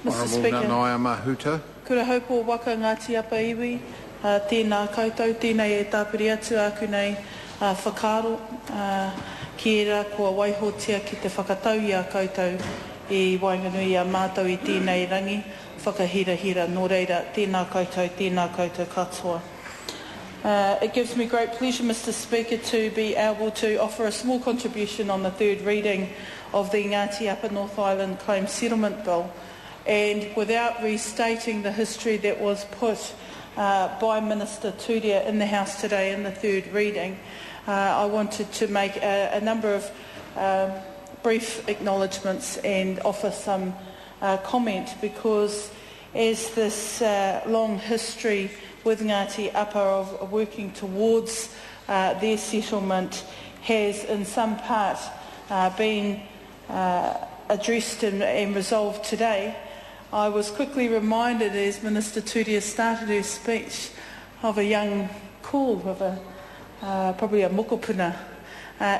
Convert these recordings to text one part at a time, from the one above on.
Mr. Speaker. Nanaia Mahuta. Kura haupo waka Ngati apa iwi, tēnā koutou, tēnei e tāpiri atu aku nei whakaro, ki era kua waihotia ki te whakatau i a koutou i Wainganui a mātou i tēnei rangi, whakahira-hira, nō reira, tēnā koutou katoa. It gives me great pleasure, Mr. Speaker, to be able to offer a small contribution on the third reading of the Ngati Upper North Island Claim Settlement Bill. And without restating the history that was put by Minister Turia in the House today in the third reading, I wanted to make a number of brief acknowledgements and offer some comment, because as this long history with Ngati Upper of working towards their settlement has in some part been addressed and resolved today, I was quickly reminded as Minister Turia started her speech of a young call, of probably a mokopuna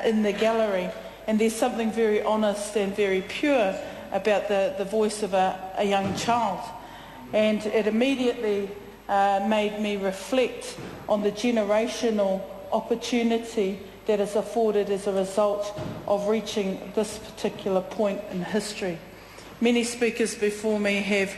in the gallery, and there's something very honest and very pure about the voice of a young child, and it immediately made me reflect on the generational opportunity that is afforded as a result of reaching this particular point in history. Many speakers before me have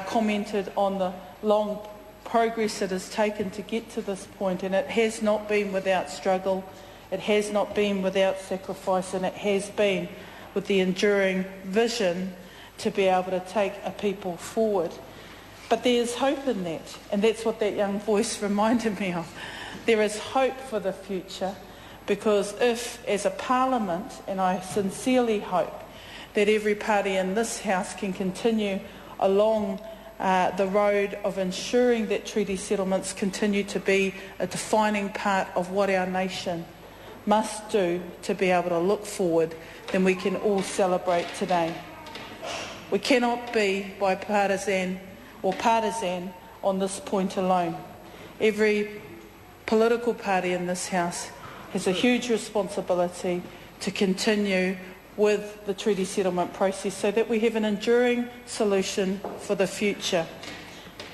commented on the long progress it has taken to get to this point, and it has not been without struggle, it has not been without sacrifice, and it has been with the enduring vision to be able to take a people forward. But there is hope in that, and that's what that young voice reminded me of. There is hope for the future, because if, as a parliament, and I sincerely hope that every party in this House can continue along the road of ensuring that treaty settlements continue to be a defining part of what our nation must do to be able to look forward, then we can all celebrate today. We cannot be bipartisan or partisan on this point alone. Every political party in this House has a huge responsibility to continue with the treaty settlement process so that we have an enduring solution for the future.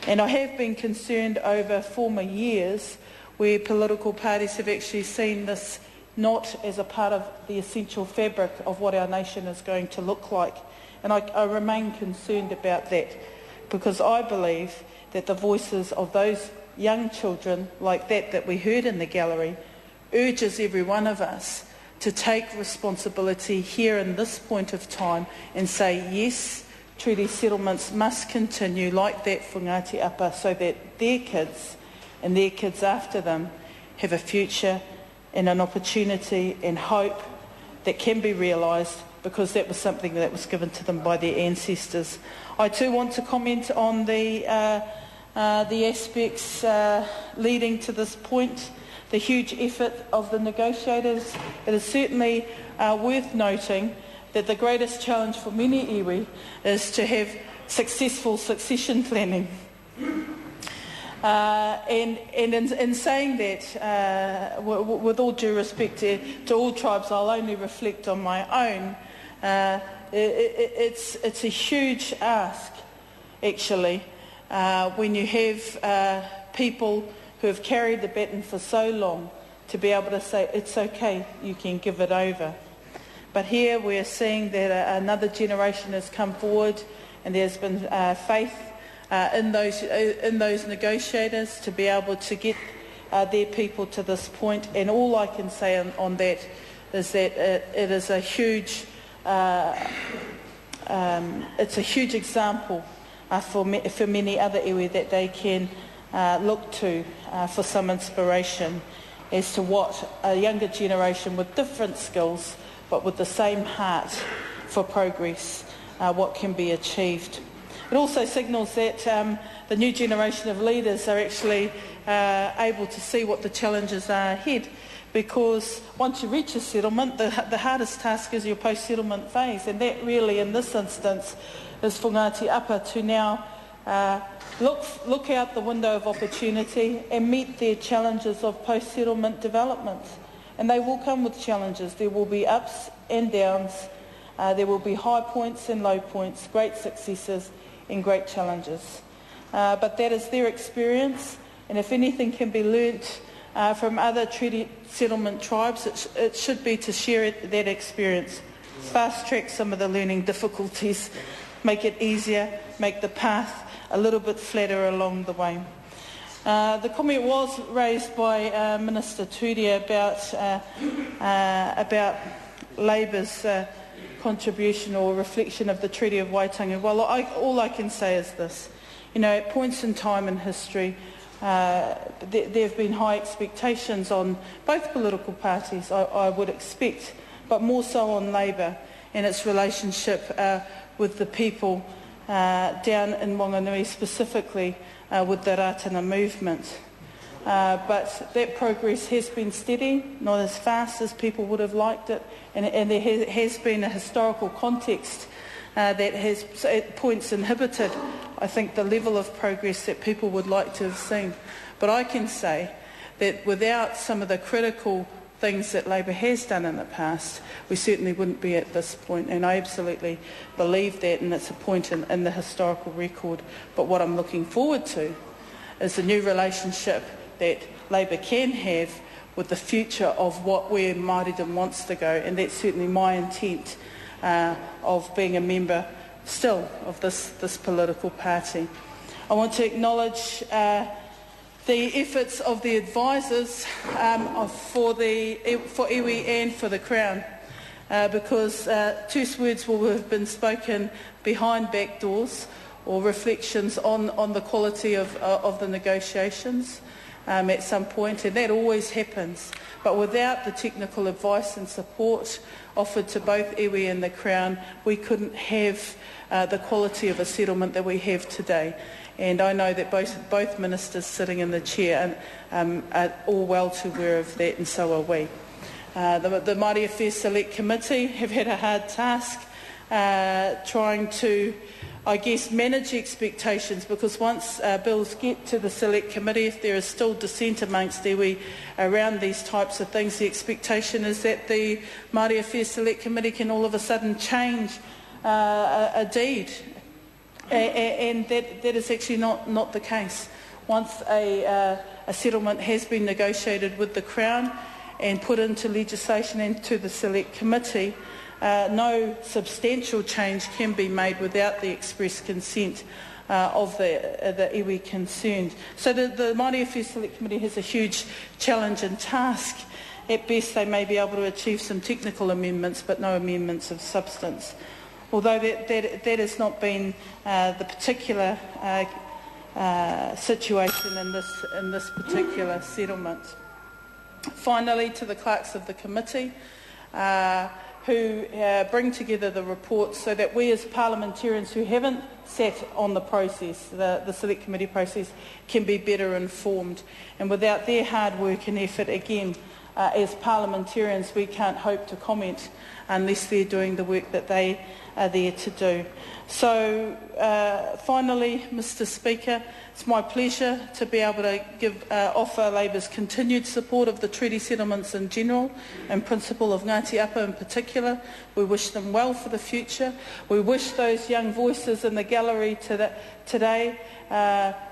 And I have been concerned over former years where political parties have actually seen this not as a part of the essential fabric of what our nation is going to look like. And I remain concerned about that, because I believe that the voices of those young children like that we heard in the gallery urges every one of us to take responsibility here in this point of time and say yes, treaty settlements must continue like that for Ngati Upper, so that their kids and their kids after them have a future and an opportunity and hope that can be realised, because that was something that was given to them by their ancestors. I too want to comment on the aspects leading to this point, the huge effort of the negotiators. It is certainly worth noting that the greatest challenge for many iwi is to have successful succession planning. And in saying that, with all due respect to all tribes, I'll only reflect on my own. It's a huge ask, actually, when you have people who have carried the baton for so long to be able to say, it's okay, you can give it over. But here we're seeing that another generation has come forward, and there's been faith in those negotiators to be able to get their people to this point. And all I can say on that is that it is a huge, it's a huge example for many other iwi that they can look to for some inspiration as to what a younger generation with different skills but with the same heart for progress, what can be achieved. It also signals that the new generation of leaders are actually able to see what the challenges are ahead, because once you reach a settlement, the hardest task is your post-settlement phase, and that really in this instance is for Ngati Upper to now look out the window of opportunity and meet their challenges of post-settlement development. And they will come with challenges. There will be ups and downs. There will be high points and low points, great successes and great challenges. But that is their experience, and if anything can be learnt from other treaty settlement tribes, it should be to share that experience, fast-track some of the learning difficulties, make it easier, make the path a little bit flatter along the way. The comment was raised by Minister Turia about Labour's contribution or reflection of the Treaty of Waitangi. Well, all I can say is this. At points in time in history, there have been high expectations on both political parties, I would expect, but more so on Labour and its relationship with the people down in Wanganui, specifically with the Ratana movement. But that progress has been steady, not as fast as people would have liked it, and there has been a historical context that has at points inhibited, I think, the level of progress that people would like to have seen. But I can say that without some of the critical things that Labour has done in the past, we certainly wouldn't be at this point, and I absolutely believe that, and it's a point in the historical record. But what I'm looking forward to is the new relationship that Labour can have with the future of where Māoridom wants to go, and that's certainly my intent of being a member still of this political party. I want to acknowledge the efforts of the advisors for iwi and for the Crown, because terse words will have been spoken behind back doors, or reflections on the quality of the negotiations at some point, and that always happens. But without the technical advice and support offered to both iwi and the Crown, we couldn't have the quality of a settlement that we have today. And I know that both ministers sitting in the chair are all well aware of that, and so are we. The Māori Affairs Select Committee have had a hard task trying to, I guess, manage expectations, because once bills get to the Select Committee, if there is still dissent amongst iwi around these types of things, the expectation is that the Māori Affairs Select Committee can all of a sudden change a deed. And that is actually not the case. Once a settlement has been negotiated with the Crown and put into legislation and to the Select Committee, no substantial change can be made without the express consent of the iwi concerned. So the Māori Affairs Select Committee has a huge challenge and task. At best, they may be able to achieve some technical amendments, but no amendments of substance. Although that has not been the particular situation in this particular settlement. Finally, to the clerks of the committee, who bring together the reports so that we as parliamentarians who haven't sat on the process, the Select Committee process, can be better informed. And without their hard work and effort, again, as parliamentarians, we can't hope to comment unless they're doing the work that they are there to do. So finally, Mr Speaker, it's my pleasure to be able to offer Labour's continued support of the treaty settlements in general, and principle of Ngati Apa in particular. We wish them well for the future. We wish those young voices in the gallery today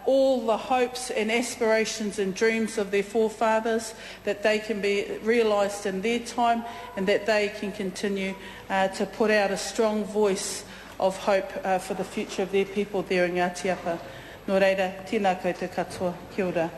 all the hopes and aspirations and dreams of their forefathers, that they can be realised in their time, and that they can continue to put out a strong voice of hope for the future of their people there in Ngati Apa. Nō reira, tēnā koutou katoa. Kia ora.